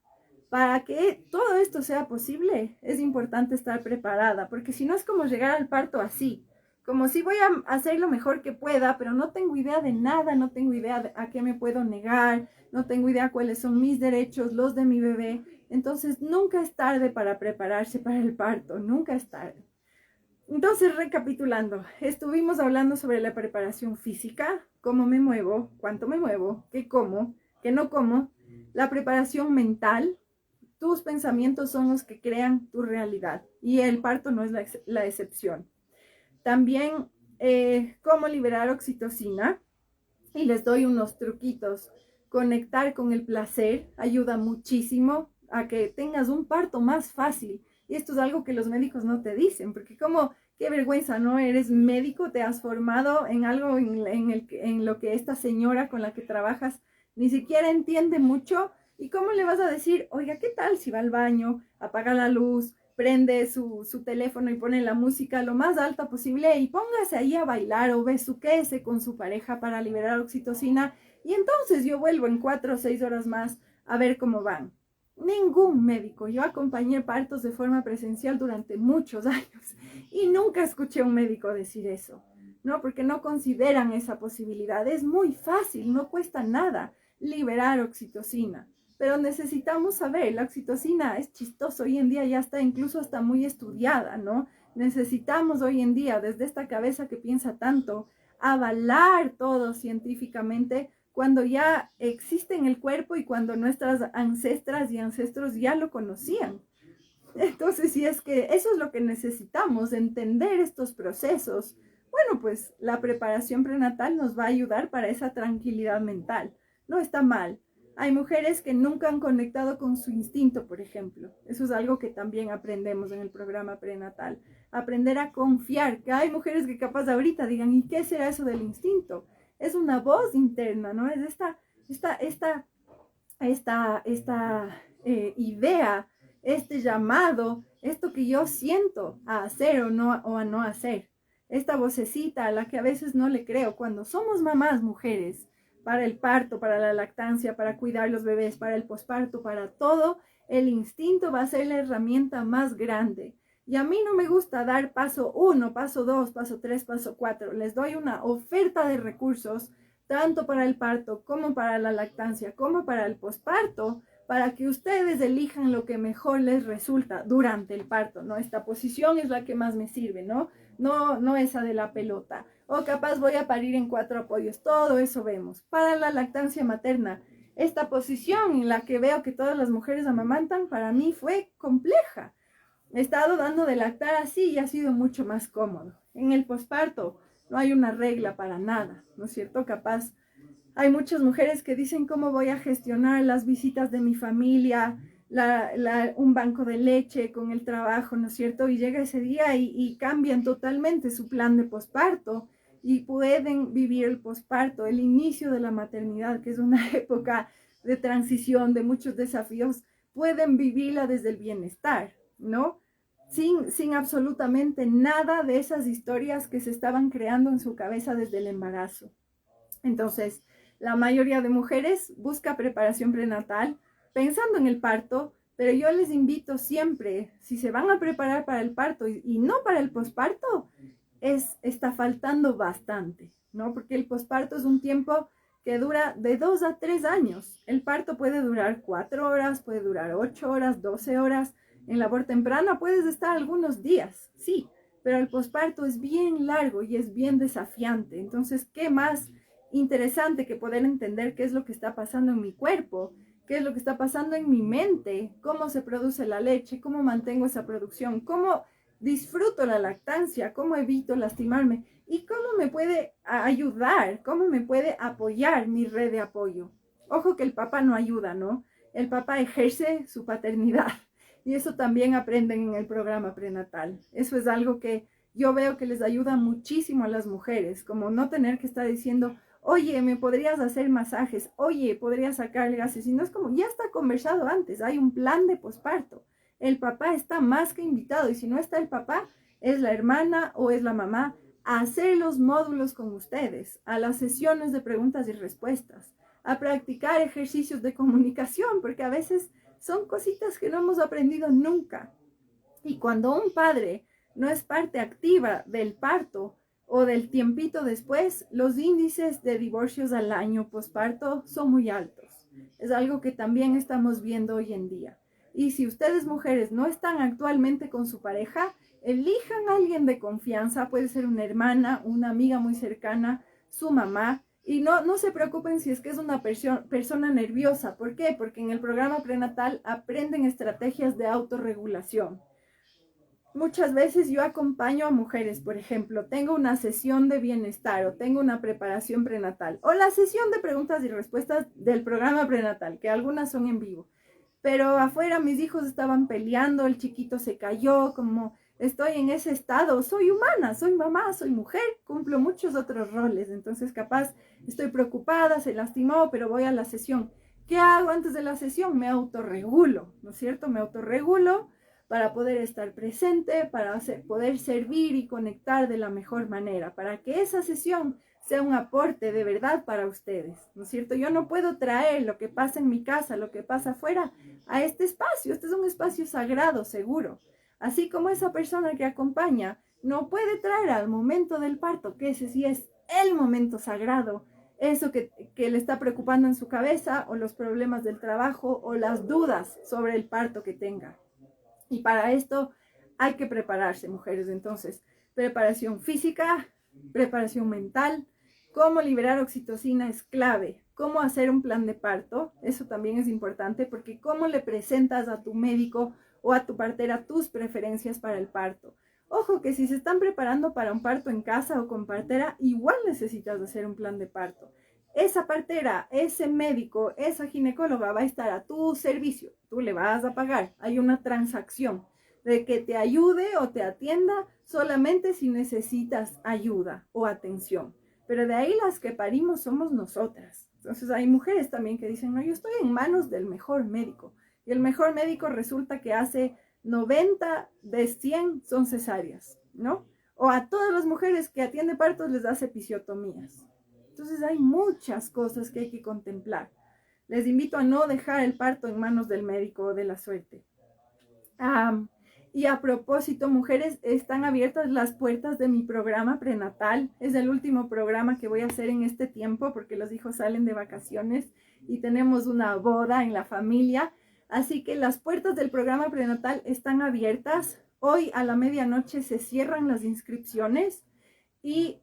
Para que todo esto sea posible, es importante estar preparada, porque si no es como llegar al parto así, como si voy a hacer lo mejor que pueda, pero no tengo idea de nada, no tengo idea de a qué me puedo negar, no tengo idea cuáles son mis derechos, los de mi bebé. Entonces, nunca es tarde para prepararse para el parto, nunca es tarde. Entonces, recapitulando, estuvimos hablando sobre la preparación física, cómo me muevo, cuánto me muevo, qué como, qué no como, la preparación mental. Tus pensamientos son los que crean tu realidad y el parto no es la excepción. También cómo liberar oxitocina y les doy unos truquitos. Conectar con el placer ayuda muchísimo a que tengas un parto más fácil. Y esto es algo que los médicos no te dicen, porque como, qué vergüenza, ¿no? Eres médico, te has formado en algo en lo que esta señora con la que trabajas ni siquiera entiende mucho. ¿Y cómo le vas a decir, oiga, qué tal si va al baño, apaga la luz, prende su teléfono y pone la música lo más alta posible y póngase ahí a bailar o besuquéese con su pareja para liberar oxitocina y entonces yo vuelvo en 4 o 6 horas más a ver cómo van? Ningún médico. Yo acompañé partos de forma presencial durante muchos años y nunca escuché a un médico decir eso, ¿no? Porque no consideran esa posibilidad. Es muy fácil, no cuesta nada liberar oxitocina. Pero necesitamos saber, la oxitocina es chistoso, hoy en día ya está incluso hasta muy estudiada, ¿no? Necesitamos hoy en día, desde esta cabeza que piensa tanto, avalar todo científicamente cuando ya existe en el cuerpo y cuando nuestras ancestras y ancestros ya lo conocían. Entonces, si es que eso es lo que necesitamos, entender estos procesos, bueno, pues la preparación prenatal nos va a ayudar para esa tranquilidad mental. No está mal. Hay mujeres que nunca han conectado con su instinto, por ejemplo. Eso es algo que también aprendemos en el programa prenatal. Aprender a confiar, que hay mujeres que capaz ahorita digan, ¿y qué será eso del instinto? Es una voz interna, ¿no? Es esta idea, este llamado, esto que yo siento a hacer o a no hacer. Esta vocecita a la que a veces no le creo. Cuando somos mamás mujeres, para el parto, para la lactancia, para cuidar los bebés, para el posparto, para todo, el instinto va a ser la herramienta más grande. Y a mí no me gusta dar paso 1, paso 2, paso 3, paso 4. Les doy una oferta de recursos, tanto para el parto como para la lactancia, como para el posparto, para que ustedes elijan lo que mejor les resulta durante el parto, ¿no? Esta posición es la que más me sirve, ¿no? No esa de la pelota. O capaz voy a parir en 4 apoyos. Todo eso vemos. Para la lactancia materna, esta posición en la que veo que todas las mujeres amamantan, para mí fue compleja. He estado dando de lactar así y ha sido mucho más cómodo. En el posparto no hay una regla para nada, ¿no es cierto? Capaz hay muchas mujeres que dicen cómo voy a gestionar las visitas de mi familia, un banco de leche con el trabajo, ¿no es cierto? Y llega ese día y cambian totalmente su plan de posparto y pueden vivir el posparto, el inicio de la maternidad, que es una época de transición, de muchos desafíos, pueden vivirla desde el bienestar, ¿no? Sin absolutamente nada de esas historias que se estaban creando en su cabeza desde el embarazo. Entonces, la mayoría de mujeres busca preparación prenatal pensando en el parto, pero yo les invito siempre, si se van a preparar para el parto y no para el posparto, está faltando bastante, ¿no? Porque el posparto es un tiempo que dura de 2 a 3 años. El parto puede durar 4 horas, puede durar 8 horas, 12 horas. En labor temprana puedes estar algunos días, sí, pero el posparto es bien largo y es bien desafiante. Entonces, ¿qué más interesante que poder entender qué es lo que está pasando en mi cuerpo? ¿Qué es lo que está pasando en mi mente? ¿Cómo se produce la leche? ¿Cómo mantengo esa producción? ¿Cómo disfruto la lactancia? ¿Cómo evito lastimarme? ¿Y cómo me puede ayudar? ¿Cómo me puede apoyar mi red de apoyo? Ojo que el papá no ayuda, ¿no? El papá ejerce su paternidad y eso también aprenden en el programa prenatal. Eso es algo que yo veo que les ayuda muchísimo a las mujeres, como no tener que estar diciendo, oye, ¿me podrías hacer masajes? Oye, ¿podrías sacar gases? Y no es como, ya está conversado antes, hay un plan de posparto. El papá está más que invitado y si no está el papá, es la hermana o es la mamá a hacer los módulos con ustedes, a las sesiones de preguntas y respuestas, a practicar ejercicios de comunicación, porque a veces son cositas que no hemos aprendido nunca. Y cuando un padre no es parte activa del parto o del tiempito después, los índices de divorcios al año posparto son muy altos. Es algo que también estamos viendo hoy en día. Y si ustedes mujeres no están actualmente con su pareja, elijan a alguien de confianza, puede ser una hermana, una amiga muy cercana, su mamá, y no se preocupen si es que es una persona nerviosa. ¿Por qué? Porque en el programa prenatal aprenden estrategias de autorregulación. Muchas veces yo acompaño a mujeres, por ejemplo, tengo una sesión de bienestar o tengo una preparación prenatal o la sesión de preguntas y respuestas del programa prenatal, que algunas son en vivo. Pero afuera mis hijos estaban peleando, el chiquito se cayó, como estoy en ese estado, soy humana, soy mamá, soy mujer, cumplo muchos otros roles, entonces capaz estoy preocupada, se lastimó, pero voy a la sesión. ¿Qué hago antes de la sesión? Me autorregulo, ¿no es cierto? Me autorregulo para poder estar presente, para poder servir y conectar de la mejor manera, para que esa sesión sea un aporte de verdad para ustedes, ¿no es cierto? Yo no puedo traer lo que pasa en mi casa, lo que pasa afuera, a este espacio. Este es un espacio sagrado, seguro. Así como esa persona que acompaña no puede traer al momento del parto, que ese sí es el momento sagrado, eso que le está preocupando en su cabeza, o los problemas del trabajo, o las dudas sobre el parto que tenga. Y para esto hay que prepararse, mujeres. Entonces, preparación física, preparación mental, cómo liberar oxitocina es clave, cómo hacer un plan de parto, eso también es importante, porque cómo le presentas a tu médico o a tu partera tus preferencias para el parto. Ojo que si se están preparando para un parto en casa o con partera, igual necesitas hacer un plan de parto. Esa partera, ese médico, esa ginecóloga va a estar a tu servicio, tú le vas a pagar, hay una transacción de que te ayude o te atienda solamente si necesitas ayuda o atención. Pero de ahí las que parimos somos nosotras. Entonces hay mujeres también que dicen, no, yo estoy en manos del mejor médico. Y el mejor médico resulta que hace 90 de 100 son cesáreas, ¿no? O a todas las mujeres que atiende partos les hace episiotomías. Entonces hay muchas cosas que hay que contemplar. Les invito a no dejar el parto en manos del médico o de la suerte. Y a propósito, mujeres, están abiertas las puertas de mi programa prenatal. Es el último programa que voy a hacer en este tiempo porque los hijos salen de vacaciones y tenemos una boda en la familia. Así que las puertas del programa prenatal están abiertas. Hoy a la medianoche se cierran las inscripciones y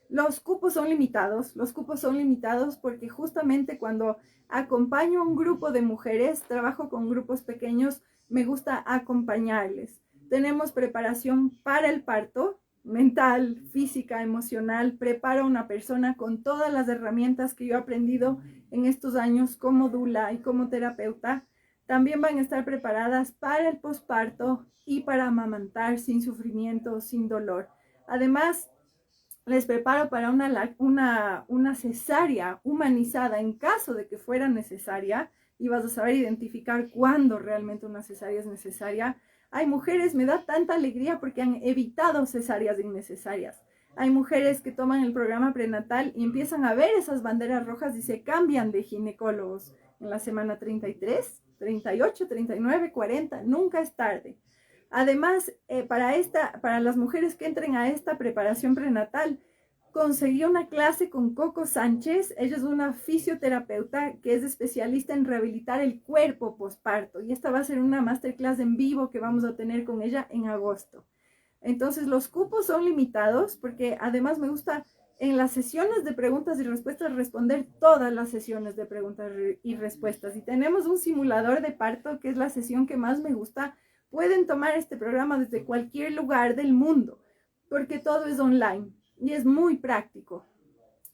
los cupos son limitados porque justamente cuando acompaño a un grupo de mujeres, trabajo con grupos pequeños, me gusta acompañarles. Tenemos preparación para el parto, mental, física, emocional. Preparo a una persona con todas las herramientas que yo he aprendido en estos años como doula y como terapeuta. También van a estar preparadas para el posparto y para amamantar sin sufrimiento, sin dolor. Además, les preparo para una cesárea humanizada en caso de que fuera necesaria, y vas a saber identificar cuándo realmente una cesárea es necesaria. Hay mujeres, me da tanta alegría porque han evitado cesáreas innecesarias. Hay mujeres que toman el programa prenatal y empiezan a ver esas banderas rojas y se cambian de ginecólogos en la semana 33, 38, 39, 40, nunca es tarde. Además, para las mujeres que entren a esta preparación prenatal, conseguí una clase con Coco Sánchez. Ella es una fisioterapeuta que es especialista en rehabilitar el cuerpo posparto. Y esta va a ser una masterclass en vivo que vamos a tener con ella en agosto. Entonces los cupos son limitados porque además me gusta en las sesiones de preguntas y respuestas responder todas las sesiones de preguntas y respuestas. Y tenemos un simulador de parto que es la sesión que más me gusta. Pueden tomar este programa desde cualquier lugar del mundo porque todo es online y es muy práctico.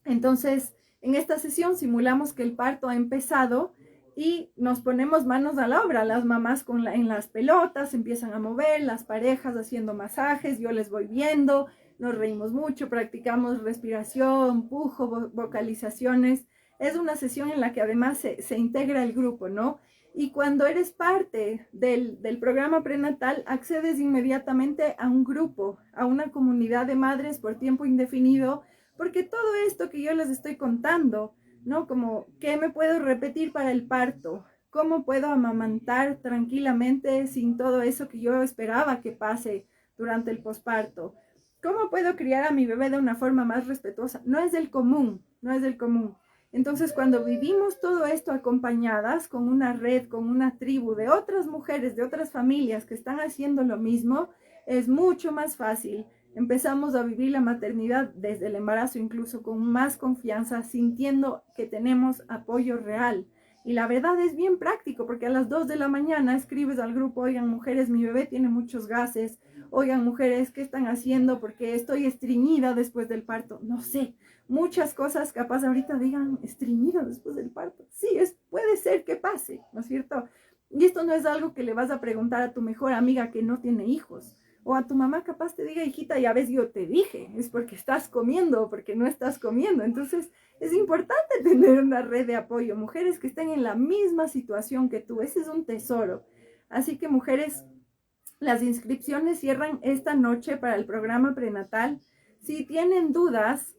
Entonces, en esta sesión simulamos que el parto ha empezado y nos ponemos manos a la obra. Las mamás en las pelotas empiezan a mover, las parejas haciendo masajes, yo les voy viendo, nos reímos mucho, practicamos respiración, pujo, vocalizaciones. Es una sesión en la que además se integra el grupo, ¿no? Y cuando eres parte del programa prenatal, accedes inmediatamente a un grupo, a una comunidad de madres por tiempo indefinido, porque todo esto que yo les estoy contando, ¿no? Como, ¿qué me puedo repetir para el parto? ¿Cómo puedo amamantar tranquilamente sin todo eso que yo esperaba que pase durante el posparto? ¿Cómo puedo criar a mi bebé de una forma más respetuosa? No es del común, no es del común. Entonces, cuando vivimos todo esto acompañadas con una red, con una tribu de otras mujeres, de otras familias que están haciendo lo mismo, es mucho más fácil. Empezamos a vivir la maternidad desde el embarazo, incluso con más confianza, sintiendo que tenemos apoyo real. Y la verdad es bien práctico, porque a las 2 de la mañana escribes al grupo, oigan mujeres, mi bebé tiene muchos gases, oigan mujeres, ¿qué están haciendo? Porque estoy estreñida después del parto. No sé, muchas cosas capaz ahorita digan, estreñida después del parto. Sí, puede ser que pase, ¿no es cierto? Y esto no es algo que le vas a preguntar a tu mejor amiga que no tiene hijos. O a tu mamá capaz te diga, hijita, ya ves, yo te dije, es porque estás comiendo o porque no estás comiendo. Entonces, es importante tener una red de apoyo, mujeres que estén en la misma situación que tú. Ese es un tesoro. Así que, mujeres, las inscripciones cierran esta noche para el programa prenatal. Si tienen dudas,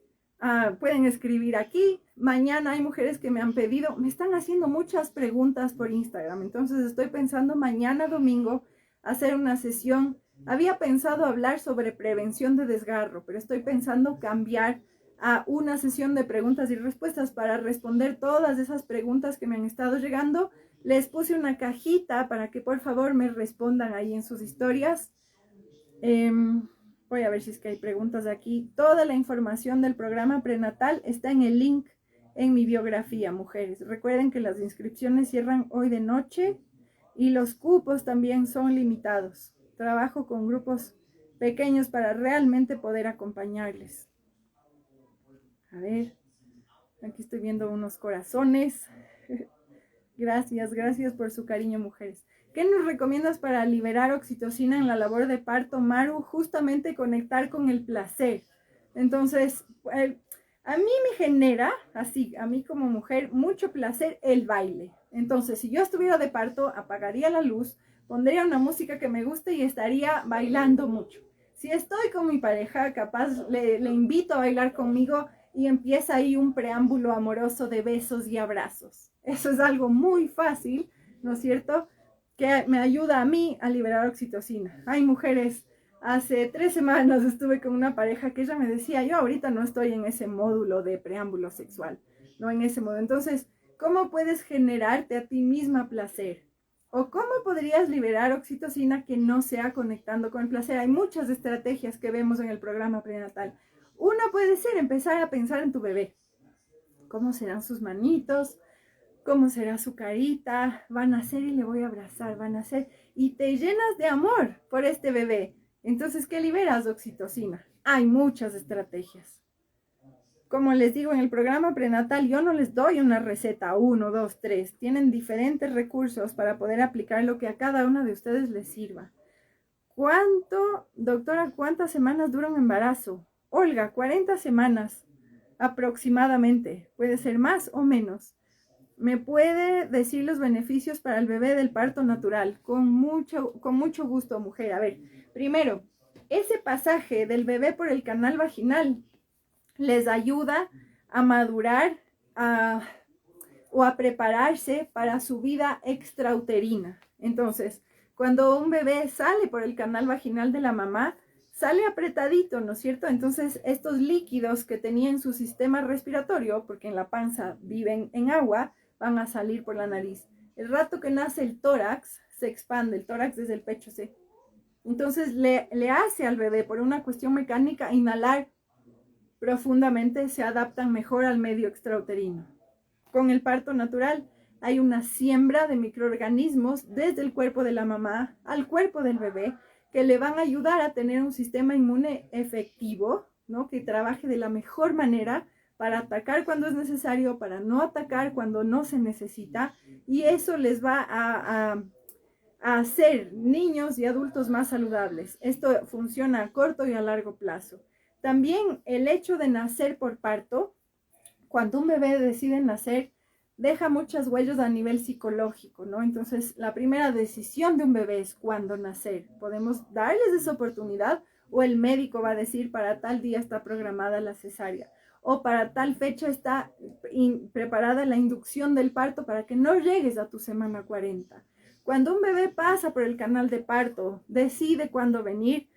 pueden escribir aquí. Mañana hay mujeres que me han pedido, me están haciendo muchas preguntas por Instagram. Entonces, estoy pensando mañana domingo hacer una sesión. Había pensado hablar sobre prevención de desgarro, pero estoy pensando cambiar a una sesión de preguntas y respuestas para responder todas esas preguntas que me han estado llegando. Les puse una cajita para que por favor me respondan ahí en sus historias. Voy a ver si es que hay preguntas aquí. Toda la información del programa prenatal está en el link en mi biografía, mujeres. Recuerden que las inscripciones cierran hoy de noche y los cupos también son limitados. Trabajo con grupos pequeños para realmente poder acompañarles. A ver, aquí estoy viendo unos corazones. Gracias, gracias por su cariño, mujeres. ¿Qué nos recomiendas para liberar oxitocina en la labor de parto, Maru? Justamente conectar con el placer. Entonces, a mí me genera, así, a mí como mujer, mucho placer el baile. Entonces, si yo estuviera de parto, apagaría la luz, pondría una música que me guste y estaría bailando mucho. Si estoy con mi pareja, capaz le invito a bailar conmigo y empieza ahí un preámbulo amoroso de besos y abrazos. Eso es algo muy fácil, ¿no es cierto?, que me ayuda a mí a liberar oxitocina. Hay mujeres, hace 3 semanas estuve con una pareja que ella me decía, yo ahorita no estoy en ese módulo de preámbulo sexual, no en ese modo. Entonces, ¿cómo puedes generarte a ti misma placer? ¿O cómo podrías liberar oxitocina que no sea conectando con el placer? Hay muchas estrategias que vemos en el programa prenatal. Una puede ser empezar a pensar en tu bebé. ¿Cómo serán sus manitos? ¿Cómo será su carita? Van a nacer y le voy a abrazar, van a nacer. Y te llenas de amor por este bebé. Entonces, ¿qué liberas? Oxitocina. Hay muchas estrategias. Como les digo en el programa prenatal, yo no les doy una receta 1, 2, 3. Tienen diferentes recursos para poder aplicar lo que a cada una de ustedes les sirva. Doctora, cuántas semanas dura un embarazo? Olga, 40 semanas aproximadamente. Puede ser más o menos. ¿Me puede decir los beneficios para el bebé del parto natural? Con mucho gusto, mujer. A ver, primero, ese pasaje del bebé por el canal vaginal les ayuda a madurar o a prepararse para su vida extrauterina. Entonces, cuando un bebé sale por el canal vaginal de la mamá, sale apretadito, ¿no es cierto? Entonces estos líquidos que tenía en su sistema respiratorio, porque en la panza viven en agua, van a salir por la nariz. El rato que nace el tórax, se expande, el tórax desde el pecho, ¿sí? Entonces le hace al bebé, por una cuestión mecánica, inhalar profundamente, se adaptan mejor al medio extrauterino. Con el parto natural hay una siembra de microorganismos desde el cuerpo de la mamá al cuerpo del bebé que le van a ayudar a tener un sistema inmune efectivo, ¿no? Que trabaje de la mejor manera para atacar cuando es necesario, para no atacar cuando no se necesita, y eso les va a hacer niños y adultos más saludables. Esto funciona a corto y a largo plazo. También el hecho de nacer por parto, cuando un bebé decide nacer, deja muchas huellas a nivel psicológico, ¿no? Entonces, la primera decisión de un bebé es cuándo nacer. Podemos darles esa oportunidad, o el médico va a decir para tal día está programada la cesárea, o para tal fecha está preparada la inducción del parto para que no llegues a tu semana 40. Cuando un bebé pasa por el canal de parto, decide cuándo venir,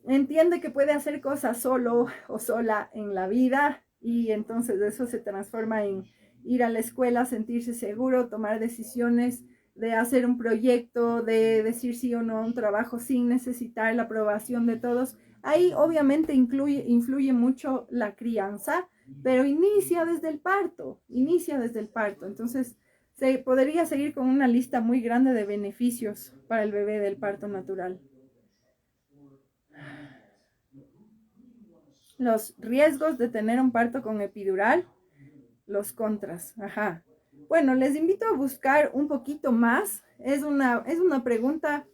entiende que puede hacer cosas solo o sola en la vida, y entonces eso se transforma en ir a la escuela, sentirse seguro, tomar decisiones de hacer un proyecto, de decir sí o no a un trabajo sin necesitar la aprobación de todos. Ahí obviamente influye mucho la crianza, pero inicia desde el parto. Entonces se podría seguir con una lista muy grande de beneficios para el bebé del parto natural. Los riesgos de tener un parto con epidural, los contras. Ajá. Bueno, les invito a buscar un poquito más. Es una pregunta.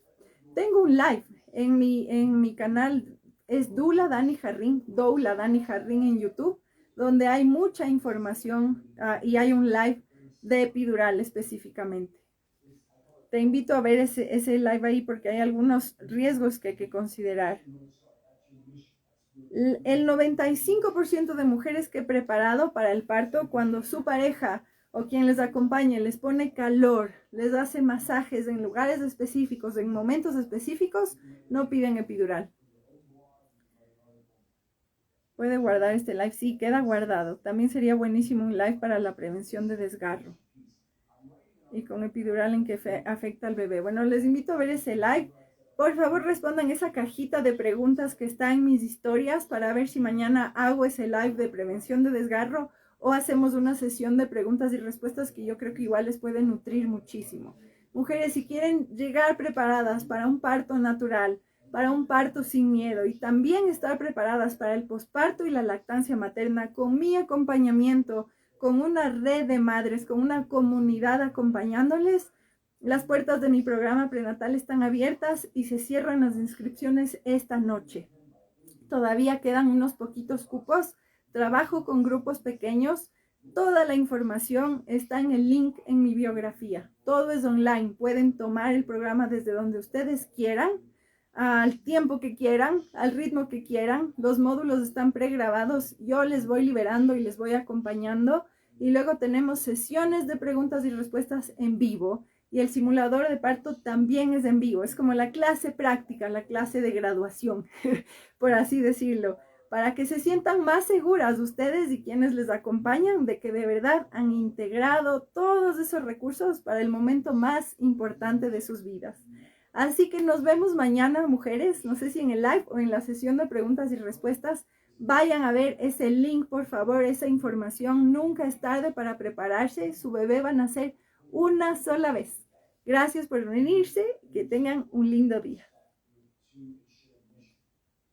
Tengo un live en mi canal, es Doula Dani Jarrín en YouTube, donde hay mucha información y hay un live de epidural específicamente. Te invito a ver ese live ahí porque hay algunos riesgos que hay que considerar. El 95% de mujeres que he preparado para el parto, cuando su pareja o quien les acompañe les pone calor, les hace masajes en lugares específicos, en momentos específicos, no piden epidural. ¿Puede guardar este live? Sí, queda guardado. También sería buenísimo un live para la prevención de desgarro y con epidural en que afecta al bebé. Bueno, les invito a ver ese live. Por favor, respondan esa cajita de preguntas que está en mis historias para ver si mañana hago ese live de prevención de desgarro o hacemos una sesión de preguntas y respuestas que yo creo que igual les puede nutrir muchísimo. Mujeres, si quieren llegar preparadas para un parto natural, para un parto sin miedo y también estar preparadas para el posparto y la lactancia materna con mi acompañamiento, con una red de madres, con una comunidad acompañándoles, las puertas de mi programa prenatal están abiertas y se cierran las inscripciones esta noche. Todavía quedan unos poquitos cupos. Trabajo con grupos pequeños. Toda la información está en el link en mi biografía. Todo es online. Pueden tomar el programa desde donde ustedes quieran, al tiempo que quieran, al ritmo que quieran. Los módulos están pregrabados. Yo les voy liberando y les voy acompañando. Y luego tenemos sesiones de preguntas y respuestas en vivo. Y el simulador de parto también es en vivo. Es como la clase práctica, la clase de graduación, por así decirlo, para que se sientan más seguras ustedes y quienes les acompañan de que de verdad han integrado todos esos recursos para el momento más importante de sus vidas. Así que nos vemos mañana, mujeres. No sé si en el live o en la sesión de preguntas y respuestas. Vayan a ver ese link, por favor, esa información. Nunca es tarde para prepararse. Su bebé va a nacer una sola vez. Gracias por venirse, que tengan un lindo día.